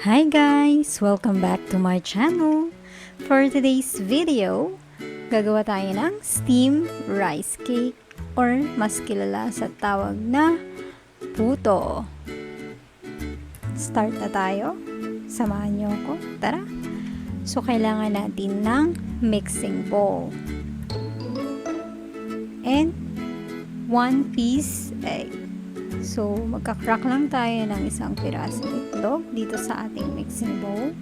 Hi guys! Welcome back to my channel. For today's video, gagawa tayo ng steam rice cake or mas kilala sa tawag na puto. Start na tayo. Samahan niyo ako. Tara! So, kailangan natin ng mixing bowl and 1 piece egg. So, magka-crack lang tayo ng isang pirasong itlog dito sa ating mixing bowl.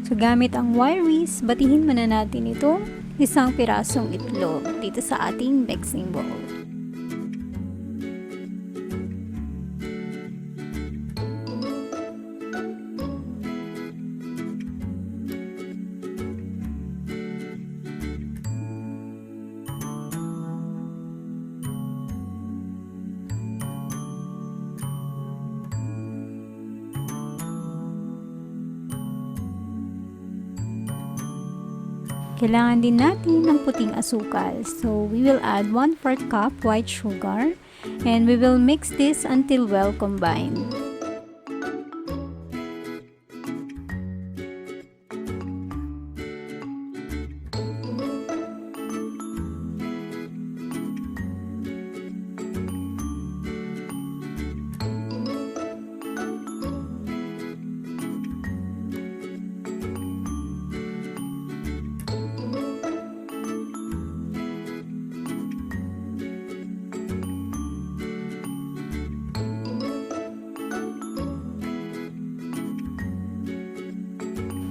So, gamit ang wire whisk, batihin muna natin itong isang pirasong itlog dito sa ating mixing bowl. Kailangan din natin ng puting asukal. So, we will add 1/4 cup white sugar and we will mix this until well combined.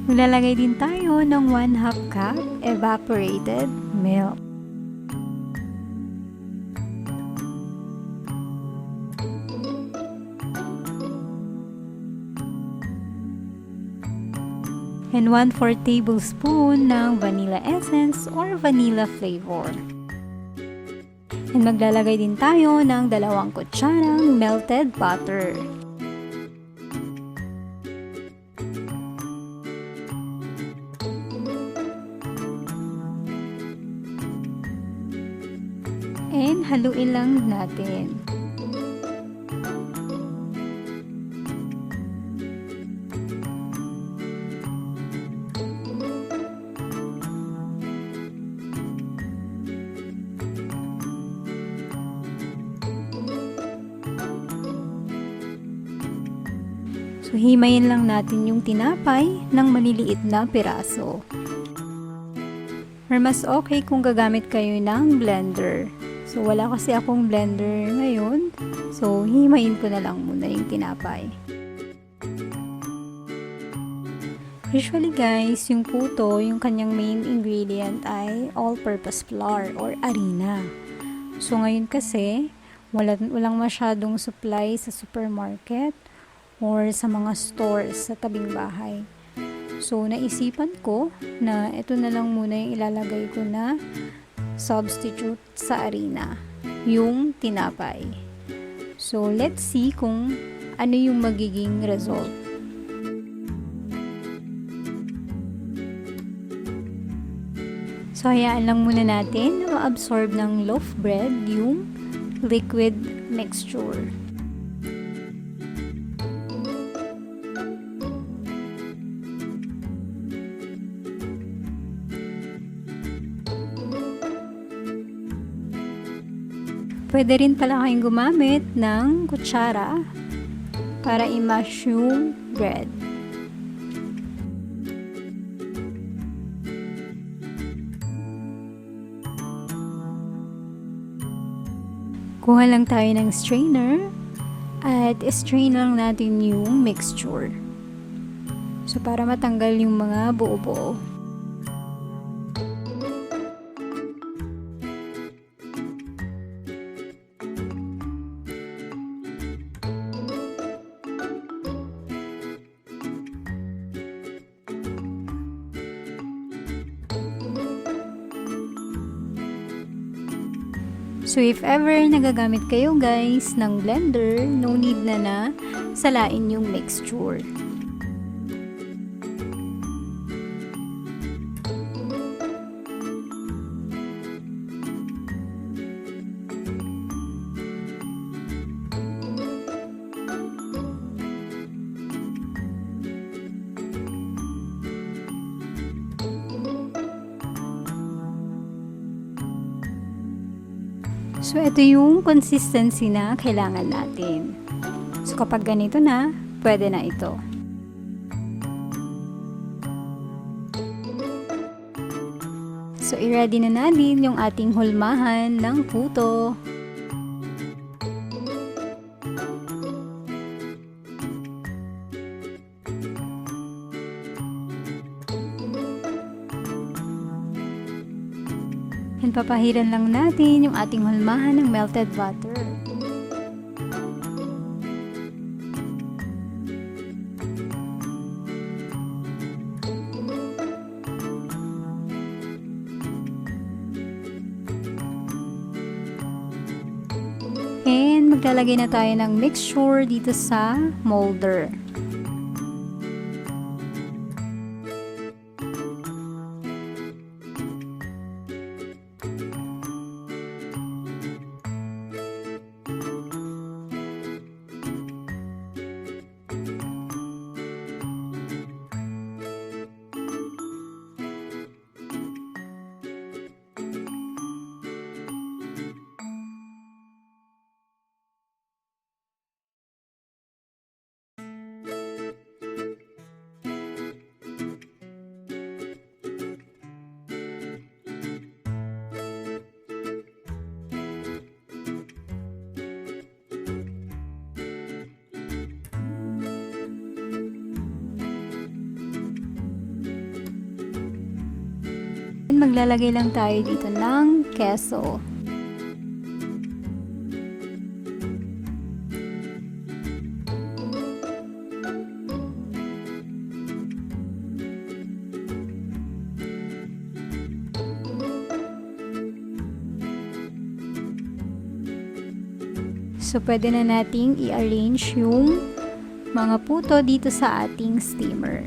Maglalagay din tayo ng 1/2 cup evaporated milk. And 1/4 tablespoon ng vanilla essence or vanilla flavor. And maglalagay din tayo ng 2 kutsarang melted butter. And haluin lang natin. So, himayin lang natin yung tinapay ng maliliit na piraso. Or mas okay kung gagamit kayo ng blender. So, wala kasi akong blender ngayon. So, himayin ko na lang muna yung tinapay. Usually guys, yung puto, yung kanyang main ingredient ay all-purpose flour or harina. So, ngayon kasi, walang masyadong supply sa supermarket or sa mga stores sa tabing bahay. So, naisipan ko na ito na lang muna yung ilalagay ko na substitute sa harina, yung tinapay. So, let's see kung ano yung magiging result. So, hayaan lang muna natin na ma-absorb ng loaf bread yung liquid mixture. Pwede rin pala kayong gumamit ng kutsara para i-mash yung bread. Kuha lang tayo ng strainer at strain lang natin yung mixture. So, para matanggal yung mga buo-buo. So, if ever nagagamit kayo guys ng blender, no need na salain yung mixture. So, ito yung consistency na kailangan natin. So, kapag ganito na, pwede na ito. So, i-ready na natin yung ating hulmahan ng puto. And papahiran lang natin yung ating hulmahan ng melted butter. And maglalagay na tayo ng mixture dito sa molder. Maglalagay lang tayo dito ng keso. So, pwede na nating i-arrange yung mga puto dito sa ating steamer.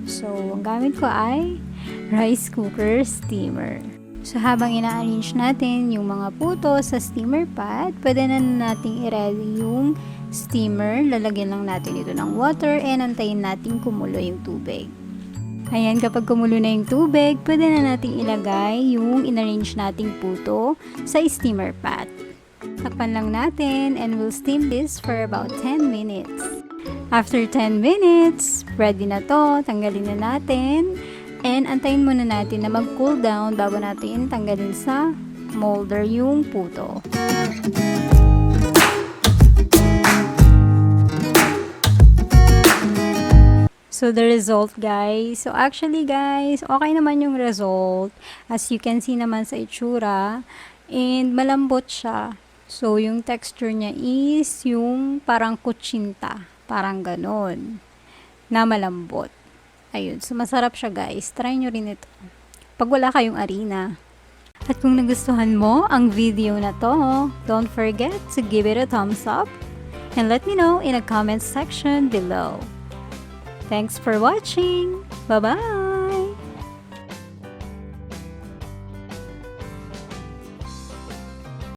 So, ang gamit ko ay rice cooker steamer. So, habang ina-arrange natin yung mga puto sa steamer pot, pwede na nating i-ready yung steamer. Lalagyan lang natin ito ng water and antayin natin kumulo yung tubig. Ayan, kapag kumulo na yung tubig, pwede na nating ilagay yung in-arrange nating puto sa steamer pot. Takpan lang natin and we'll steam this for about 10 minutes. After 10 minutes, ready na to. Tanggalin na natin. And antayin muna natin na mag-cool down bago natin tanggalin sa molder yung puto. So, the result, guys. So, actually, guys, okay naman yung result. As you can see naman sa itsura. And malambot siya. So, yung texture niya is yung parang kutsinta. Parang ganon. Na malambot. Ayun. So, masarap siya, guys. Try nyo rin ito. Pag wala kayong harina. At kung nagustuhan mo ang video na to, don't forget to give it a thumbs up. And let me know in the comments section below. Thanks for watching. Bye-bye!